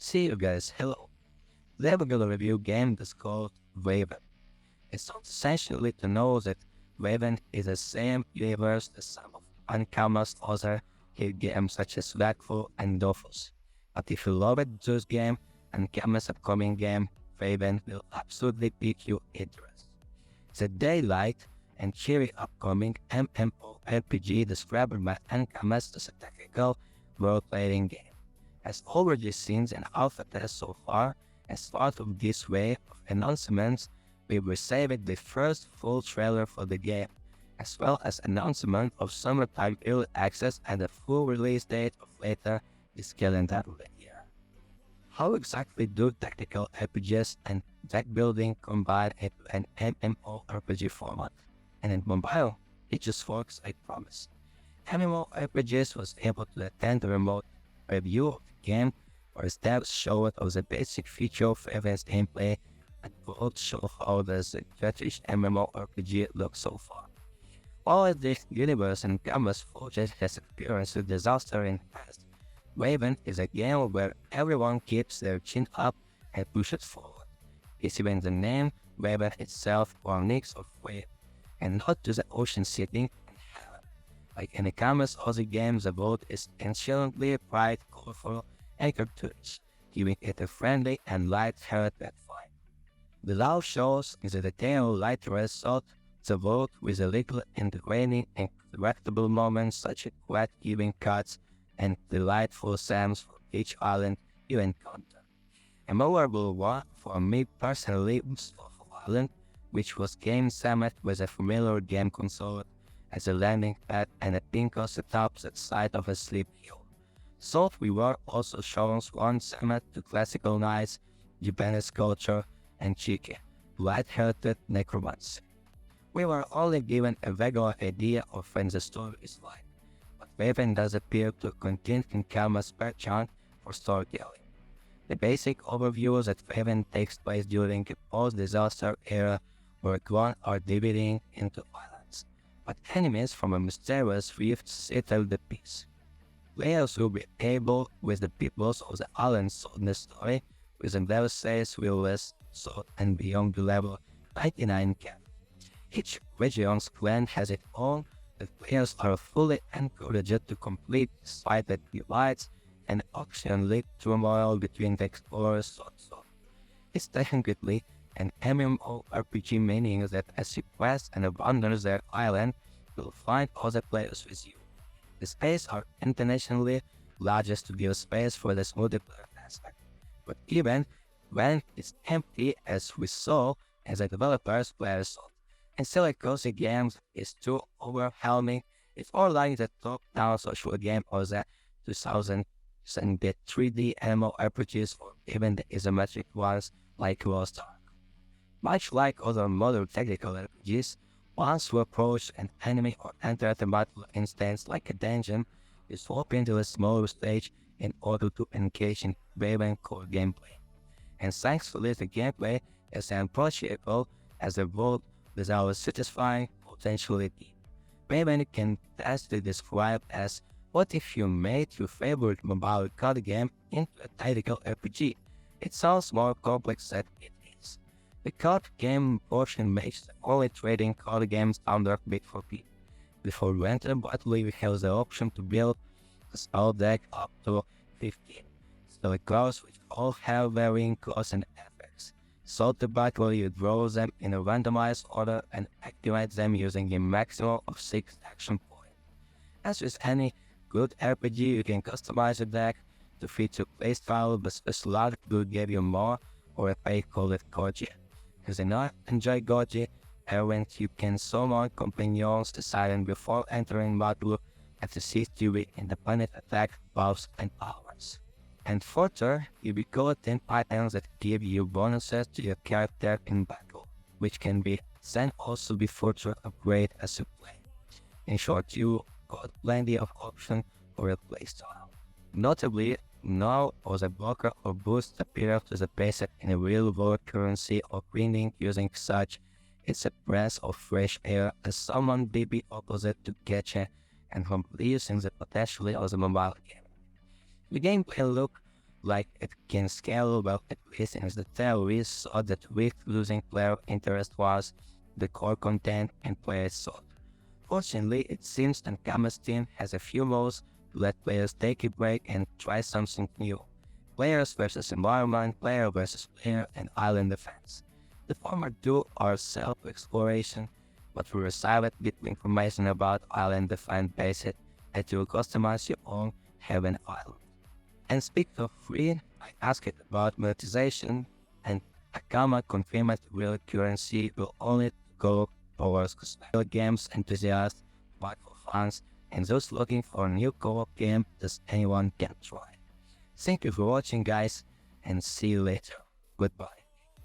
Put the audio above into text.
See you guys, hello. Today we're gonna review a game that's called Waven. It's not essentially to know that Waven is the same universe as some of Uncommons other hit games such as wakfu and dofus. But if you love it, this game, Uncommons upcoming game, Waven will absolutely pique your interest. It's a daylight and cheery upcoming MMORPG described by Uncommons as a technical role-playing game. Has already seen an alpha test so far. As part of this wave of announcements, we received the first full trailer for the game, as well as announcement of summertime early access and a full release date of later this calendar year. How exactly do tactical RPGs and deck building combine into an MMORPG format? And in mobile, it just works, I promise. MMORPGs was able to attend a remote review of the game, where devs showed of the basic feature of Waven's gameplay and both show how does the British MMORPG look so far. While this universe and Gamma's Forges has experienced a disaster in the past, Waven is a game where everyone keeps their chin up and pushes forward. It's even the name Waven itself or a mix of wave, and not to the ocean sitting in heaven. Like in the Gamma's other games, the world is enchantedly bright, colorful, and cartoonish, giving it a friendly and light-hearted vibe. The love shows is a detailed light result the world with a little entertaining and correctable moments such as quiet-giving cuts and delightful sounds for each island you encounter. A memorable one for me personally was Awful Island, which was game summit with a familiar game console as a landing pad and a pinnacle atop the side of a steep hill. So we were also shown one summit to classical knights, Japanese culture, and cheeky, light-hearted necromancy. We were only given a vague idea of when the story is like, but Waven does appear to contain Kama's background for storytelling. The basic overview is that Waven takes place during a post-disaster era where clones are dividing into islands, but enemies from a mysterious rift settle the peace. Players will be able with the peoples of the island solve the story with the level 6 will list so and beyond the level 99 cap. Each region's clan has its own that players are fully encouraged to complete despite the divides and auction-lead turmoil between the explorers. It's technically an MMORPG, meaning that as you quest and abandon their island, you'll find other players with you. The spaces are internationally largest to give space for this multiplayer aspect, but even when it's empty, as we saw as a developer's players thought, and still a cozy game is too overwhelming. It's more like the top-down social game or the 2000 and the 3D MMORPGs or even the isometric ones like Lost Ark. Much like other modern technical RPGs, once you approach an enemy or enter a battle instance like a dungeon, you swap into a smaller stage in order to engage in Waven core gameplay. And thankfully the gameplay is approachable as the world without satisfying potentially deep. Waven can best be described as what if you made your favorite mobile card game into a tactical RPG. It sounds more complex than it is. The card game portion makes the only trading card games under big for people. Before you enter battle, you have the option to build a spell deck up to 15 spell cards which all have varying costs and effects. So the battle, you draw them in a randomized order and activate them using a maximum of 6 action points. As with any good RPG, you can customize your deck to fit your playstyle, but special art will give you more or a pay call it Goji. As I not enjoy Goji, events you can summon companions to silent before entering battle at the CCTV independent attack buffs and powers. And further, you will got 10 items that give you bonuses to your character in battle, which can be then also be further upgraded as you play. In short, you got plenty of options for your playstyle. Notably, now as a blocker or boost appear to the basic in a real-world currency or grinding using such, it's a breath of fresh air as someone be opposite to Gacha and completing the potentially of the mobile game. The gameplay look like it can scale well, at least in the theories, so that with losing player interest was the core content and players sought. Fortunately, it seems that Gamma's team has a few modes to let players take a break and try something new. Players versus environment, player versus player, and island defense. The former two are self-exploration, but we receive bit information about island defense based that you customize your own heaven island. And speaking of free, I asked about monetization, and Akama confirmed that real currency will only go towards casual games enthusiasts, hardcore fans, and those looking for a new co-op game that anyone can try. Thank you for watching, guys, and see you later. Goodbye.